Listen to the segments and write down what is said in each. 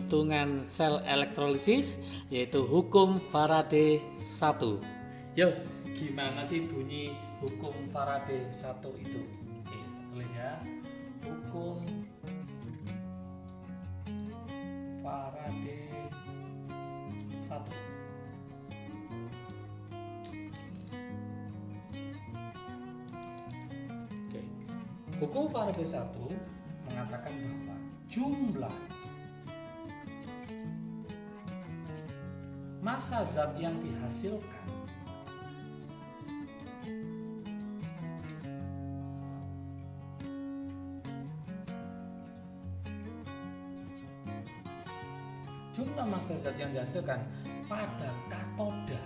hitungan sel elektrolisis, yaitu hukum Faraday 1. Yo, gimana sih bunyi hukum Faraday 1 itu? Oke, saya tulis ya. Hukum Faraday 1. Oke. Hukum Faraday 1 mengatakan bahwa jumlah massa zat yang dihasilkan pada katoda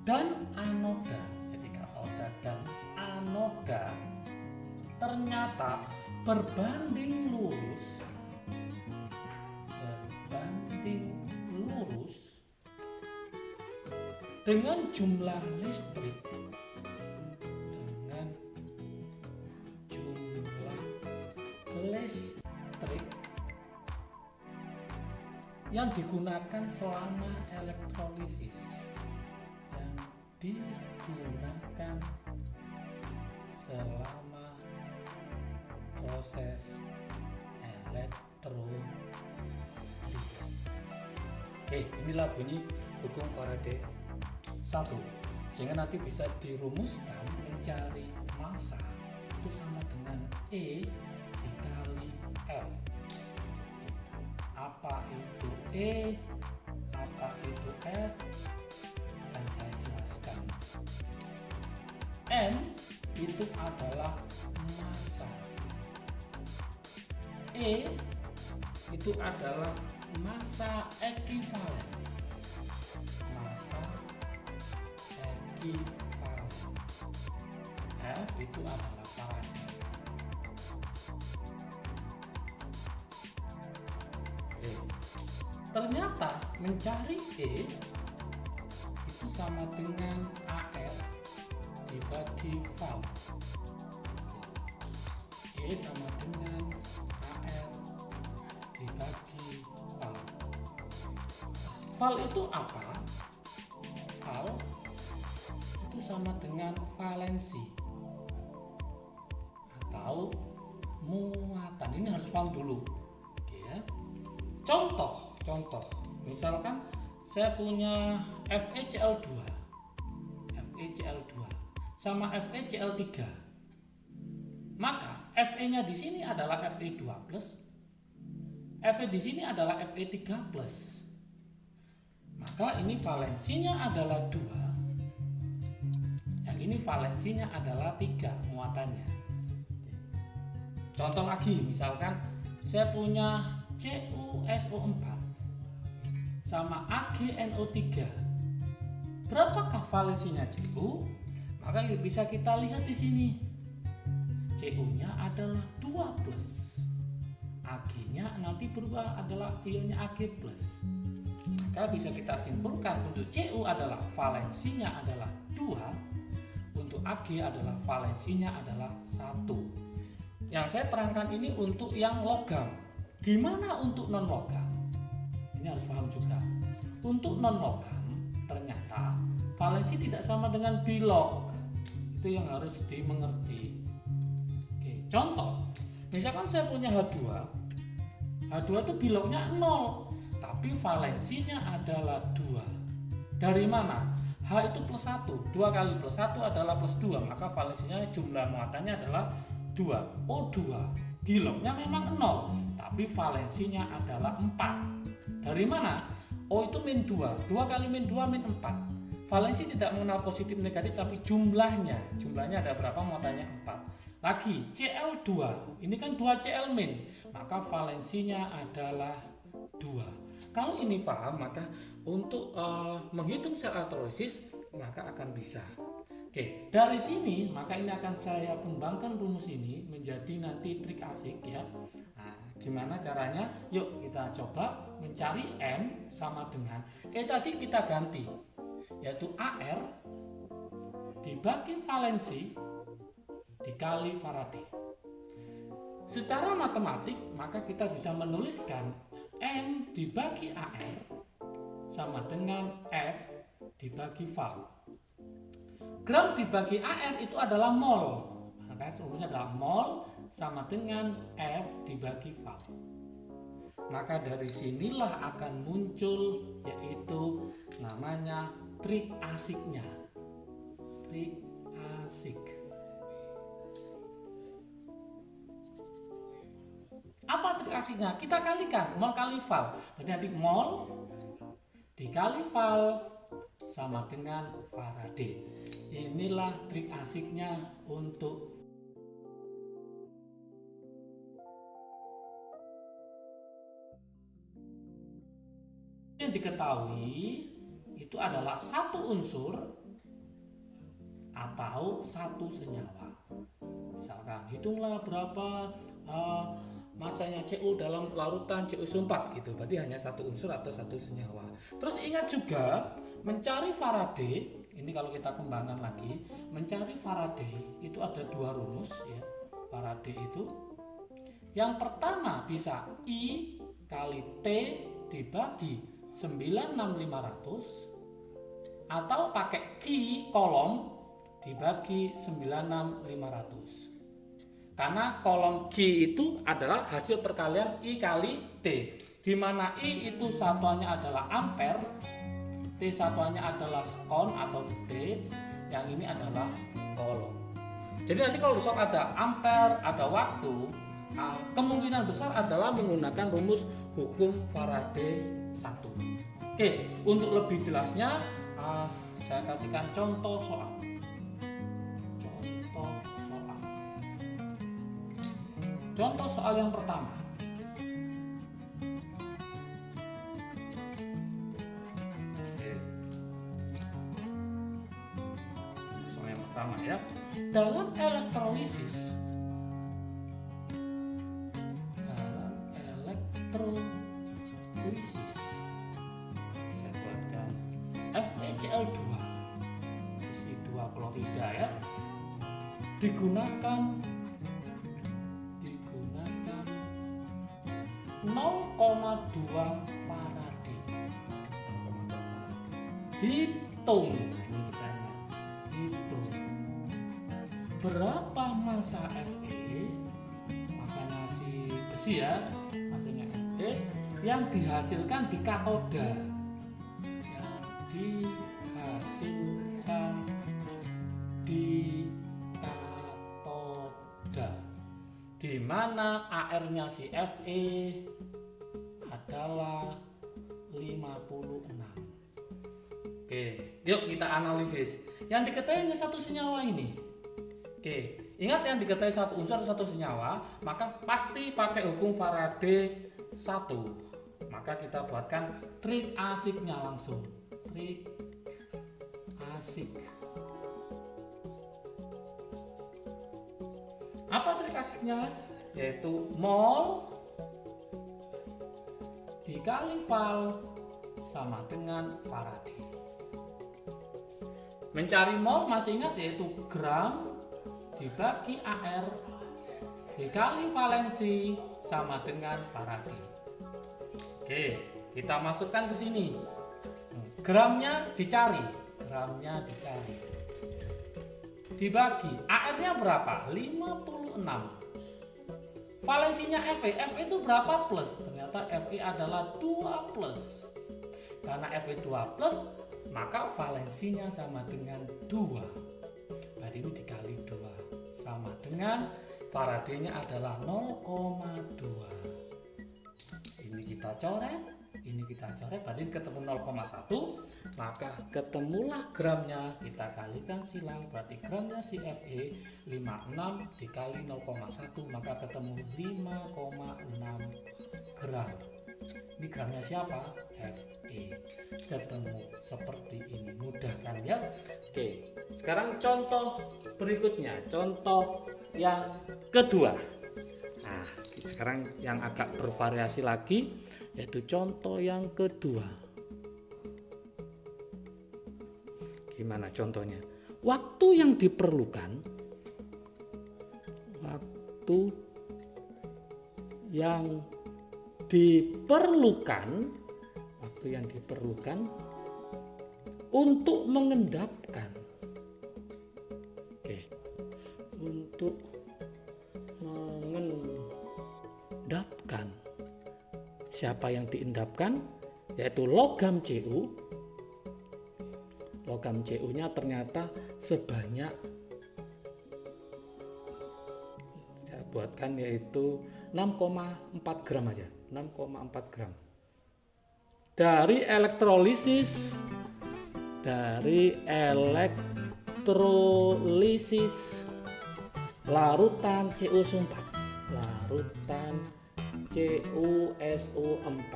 dan anoda, jadi katoda dan anoda ternyata berbanding lurus dengan jumlah listrik yang digunakan selama elektrolisis, proses elektrolisis. Inilah bunyi hukum Faraday 1, sehingga nanti bisa dirumuskan mencari massa itu sama dengan E dikali F. Apa itu E, apa itu F, akan saya jelaskan. M itu adalah massa, E itu adalah massa ekivalen, F itu adalah Faraday. Ternyata mencari E itu sama dengan AR dibagi val. E sama dengan AR dibagi val. Val itu apa? Val itu sama dengan valensi atau muatan. Ini harus paham dulu. Oke ya. Contoh, misalkan saya punya FeCl2 sama FeCl3, maka Fe-nya di sini adalah Fe2+, Fe di sini adalah Fe3+, maka ini valensinya adalah 2, yang ini valensinya adalah 3 muatannya. Contoh lagi, misalkan saya punya CuSO4 sama AgNO3. Berapakah valensinya Cu? Maka bisa kita lihat di sini. Cu-nya adalah 2+. Ag-nya nanti berubah adalah ionnya Ag+. Maka bisa kita simpulkan untuk Cu adalah valensinya adalah 2, untuk Ag adalah valensinya adalah 1. Yang saya terangkan ini untuk yang logam. Gimana untuk non logam? Ini harus paham juga. Untuk non logam ternyata valensi tidak sama dengan bilog. Itu yang harus dimengerti. Oke, contoh, misalkan saya punya H2. H2 itu bilognya 0, tapi valensinya adalah 2. Dari mana? H itu +1, 2 kali +1 adalah +2, maka valensinya jumlah muatannya adalah 2. O2 bilognya memang 0, tapi valensinya adalah 4. Dari mana? O itu -2, 2 kali -2 -4. Valensi tidak mengenal positif negatif, tapi jumlahnya ada berapa? Muatannya 4. Lagi Cl2, ini kan 2Cl-, maka valensinya adalah 2. Kalau ini paham, maka untuk menghitung sel elektrolisis maka akan bisa. Oke, dari sini maka ini akan saya kembangkan rumus ini menjadi nanti trik asik ya. Nah, gimana caranya? Yuk kita coba mencari M sama dengan tadi kita ganti, yaitu AR dibagi valensi dikali Faraday. Secara matematik maka kita bisa menuliskan M dibagi AR sama dengan F dibagi val. Gram dibagi AR itu adalah mol, maka rumusnya adalah mol sama dengan F dibagi val. Maka dari sinilah akan muncul yaitu namanya trik asiknya. Trik asik. Apa trik asiknya? Kita kalikan mol kali val. Berarti nanti mol dikali val sama dengan Faraday. Inilah trik asiknya untuk yang diketahui itu adalah satu unsur atau satu senyawa. Misalkan hitunglah berapa masanya Cu dalam larutan Cu4 gitu. Berarti hanya satu unsur atau satu senyawa. Terus ingat juga mencari Faraday, ini kalau kita kembangkan lagi, mencari Faraday itu ada dua rumus ya. Faraday itu yang pertama bisa I kali T dibagi 96500 atau pakai Q kolom dibagi 96500. Karena kolom Q itu adalah hasil perkalian I kali T, di mana I itu satuannya adalah ampere, T satuannya adalah sekon atau detik, yang ini adalah kolom. Jadi nanti kalau di soal ada ampere, ada waktu, kemungkinan besar adalah menggunakan rumus hukum Faraday 1. Oke, untuk lebih jelasnya saya kasihkan contoh soal. Contoh soal yang pertama. Soal yang pertama ya. Dalam elektrolisis saya buatkan FeCl2 isi 2 klorida ya, digunakan 0,2 Faraday. Hitung, hitung berapa massa Fe, masanya si besi ya, masanya Fe yang dihasilkan di katoda, yang dihasilkan di katoda, di mana AR-nya si Fe adalah 56. Oke, yuk kita analisis. Yang diketahui hanya satu senyawa ini. Oke, ingat yang diketahui satu unsur satu senyawa, maka pasti pakai hukum Faraday 1. Maka kita buatkan trik asiknya langsung. Trik asik. Apa trik asiknya? Yaitu mol dikali val sama dengan Faraday. Mencari mol masih ingat yaitu gram dibagi AR dikali valensi sama dengan Faraday. Oke, kita masukkan ke sini. Gramnya dicari, dibagi AR-nya berapa? 56. Valensinya Fe itu berapa plus? Ternyata Fe adalah 2 plus. Karena Fe 2 plus, maka valensinya sama dengan 2. Berarti ini dikali 2 sama dengan Faraday-nya adalah 0,2. Ini kita coret, berarti ketemu 0,1, maka ketemulah gramnya, kita kalikan silang, berarti gramnya si Fe 56 dikali 0,1, maka ketemu 5,6 gram. Ini gramnya siapa? Fe. Ketemu seperti ini, mudah kan ya? Oke, sekarang contoh berikutnya, contoh yang kedua. Nah, sekarang yang agak bervariasi lagi, yaitu contoh yang kedua. Gimana contohnya? Waktu yang diperlukan yang diperlukan untuk mengendapkan. Oke. Untuk mengendapkan. Siapa yang diendapkan? Yaitu logam Cu. Logam Cu-nya ternyata sebanyak, saya buatkan, yaitu 6,4 gram aja, 6,4 gram. Dari elektrolisis larutan CuSO4,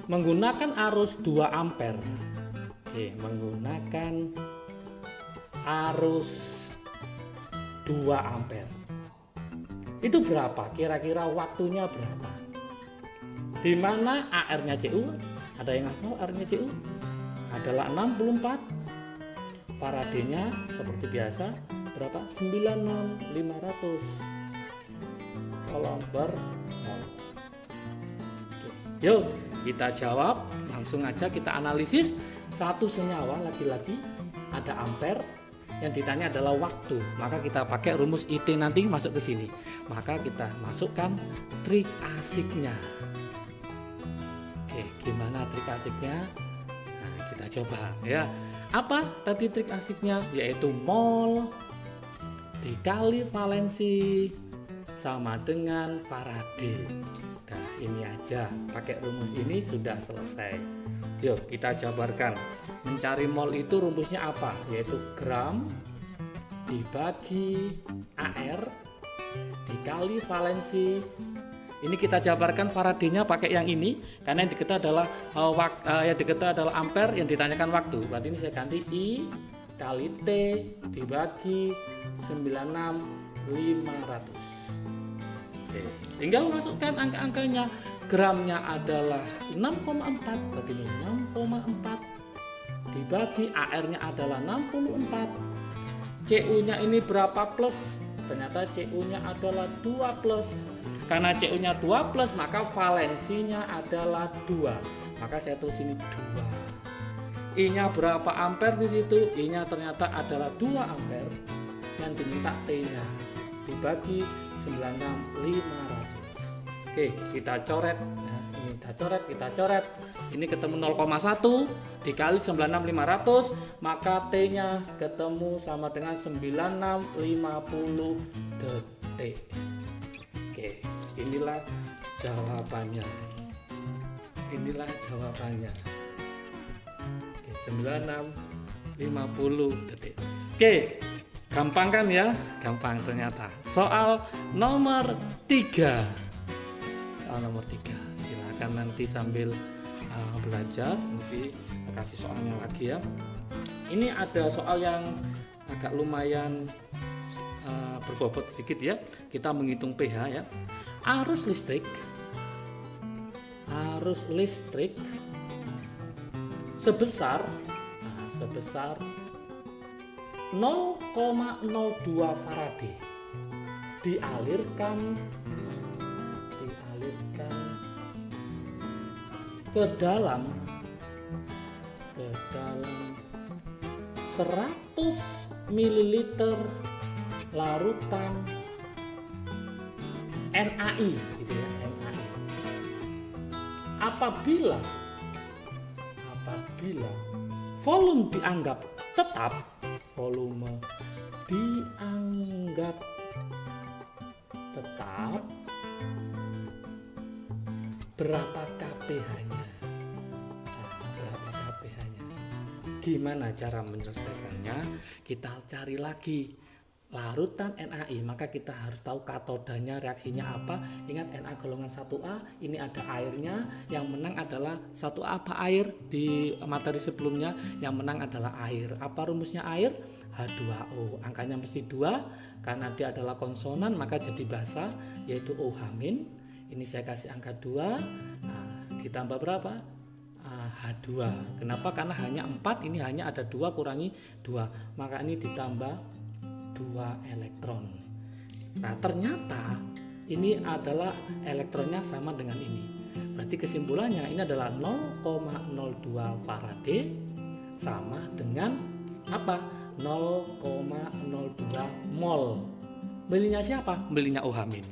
menggunakan arus 2 ampere. Menggunakan arus 2 ampere. Itu berapa? Kira-kira waktunya berapa? Di mana AR-nya Cu? Ada yang hafal AR-nya Cu? Adalah 64. Faraday-nya seperti biasa berapa? 96.500 coulomb per mol. Yuk, kita jawab. Langsung aja kita analisis. Satu senyawa lagi-lagi ada ampere, yang ditanya adalah waktu. Maka kita pakai rumus IT nanti masuk ke sini. Maka kita masukkan trik asiknya. Oke, gimana trik asiknya? Nah, kita coba ya. Apa tadi trik asiknya? Yaitu mol dikali valensi sama dengan Faraday. Nah, ini aja, pakai rumus ini sudah selesai. Yuk kita jabarkan. Mencari mol itu rumusnya apa? Yaitu gram dibagi AR dikali valensi. Ini kita jabarkan Faraday-nya pakai yang ini karena yang diketahui adalah ampere, yang ditanyakan waktu. Berarti ini saya ganti I kali T dibagi 96.500. Oke, tinggal masukkan angka-angkanya. Gramnya adalah 6,4, berarti ini 6,4 dibagi AR-nya adalah 64. CU-nya ini berapa plus? Ternyata CU-nya adalah 2 plus. Karena CU-nya 2 plus, maka valensinya adalah 2. Maka saya tulis ini 2. I-nya berapa ampere di situ? I-nya ternyata adalah 2 ampere. Yang diminta T-nya dibagi 96.500. Oke, kita coret. Nah, ini kita coret. Ini ketemu 0,1 dikali 96.500, maka T-nya ketemu sama dengan 9650 detik. Oke, inilah jawabannya. Oke, 9650 detik. Oke, gampang kan ya? Gampang ternyata. Soal nomor 3. Silakan nanti sambil belajar, nanti kasih soalnya lagi ya. Ini ada soal yang agak lumayan berbobot sedikit ya. Kita menghitung pH ya. Arus listrik sebesar 0,02 Faraday dialirkan ke dalam 100 ml larutan NaI gitu ya, NaI. Apabila volume dianggap tetap, berapakah pH-nya? Gimana cara menyelesaikannya? Kita cari lagi larutan NaI, maka kita harus tahu katodanya reaksinya apa. Ingat Na golongan 1A, ini ada airnya, yang menang adalah 1A apa air. Di materi sebelumnya yang menang adalah air. Apa rumusnya air? H2O, angkanya mesti 2 karena dia adalah konsonan, maka jadi basa, yaitu OH-. Ini saya kasih angka 2, nah, ditambah berapa? H2. Kenapa? Karena hanya 4, ini hanya ada 2 kurangi 2, maka ini ditambah 2 elektron. Nah, ternyata ini adalah elektronnya sama dengan ini. Berarti kesimpulannya ini adalah 0,02 Faraday sama dengan apa? 0,02 mol. Belinya siapa? Belinya OH min.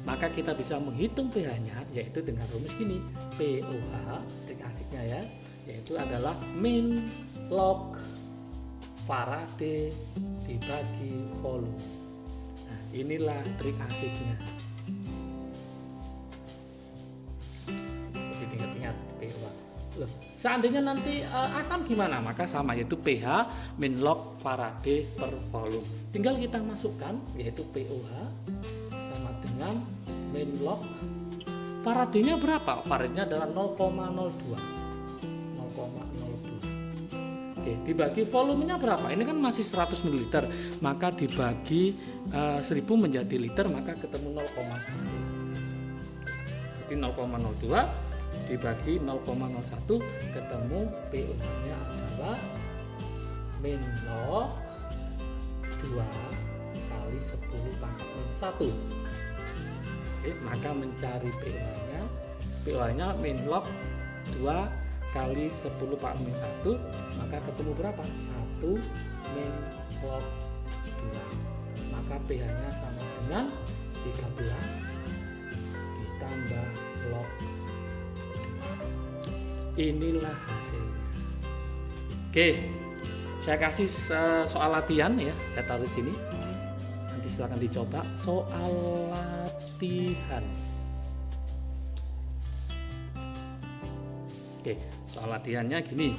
Maka kita bisa menghitung pH-nya yaitu dengan rumus gini. POH, trik asiknya ya, yaitu adalah min log Faraday dibagi volume. Nah, inilah trik asiknya. Jadi ingat-ingat pH. Loh, seandainya nanti asam gimana? Maka sama, yaitu pH min log Faraday per volume. Tinggal kita masukkan yaitu POH sama dengan min log Faraday-nya berapa? Faraday-nya adalah 0,02. Oke, dibagi volumenya berapa? Ini kan masih 100 ml, maka dibagi 1000 menjadi liter, maka ketemu 0,1. Berarti 0,02 dibagi 0,01 ketemu POH-nya adalah min log 2 kali 10 pangkat min 1. Oke, maka mencari POH-nya min log 2 kali 10 pangkat min 1, maka ketemu berapa? 1 min log 2. Maka pH-nya sama dengan 13 ditambah log 2. Inilah hasilnya. Oke, saya kasih soal latihan ya, saya taruh sini. Nanti silakan dicoba soal latihan. Oke, soal latihannya gini.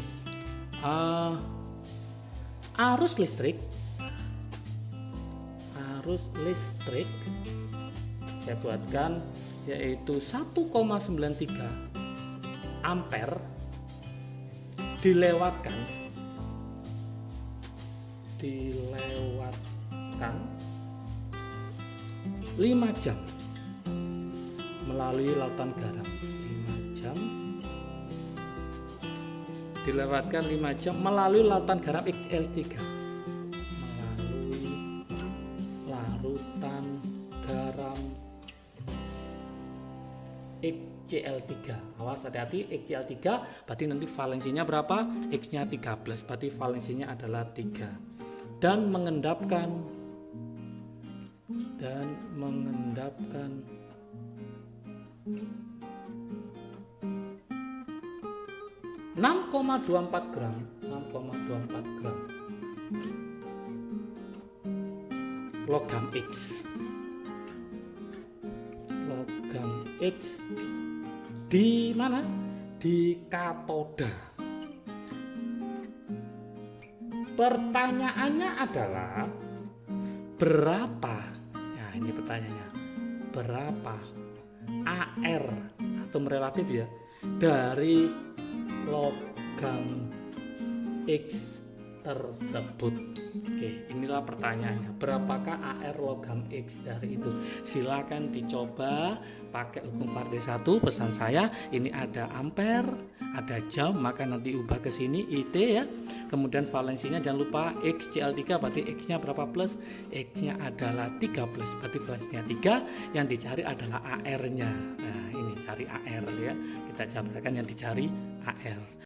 Arus listrik saya buatkan yaitu 1,93 ampere dilewatkan 5 jam melalui lautan garam. 5 jam dilewatkan 5 jam melalui lautan garam XL3, melalui larutan garam XCl3. Awas, hati-hati, XCl3 berarti nanti valensinya berapa? X-nya 13, berarti valensinya adalah 3. Dan mengendapkan 6,24 gram logam X di mana? Di katoda. Pertanyaannya adalah berapa? Nah, ini pertanyaannya. Berapa AR atau relatif ya dari logam X tersebut? Oke, inilah pertanyaannya. Berapakah AR logam X dari itu? Silakan dicoba pakai hukum Faraday 1. Pesan saya, ini ada ampere, ada jam, maka nanti ubah ke sini IT ya. Kemudian valensinya jangan lupa XCl3, berarti X-nya berapa plus? X-nya adalah 3 plus, berarti valensinya 3. Yang dicari adalah AR-nya. Nah, ini cari AR ya. Kita jabarkan yang dicari AR.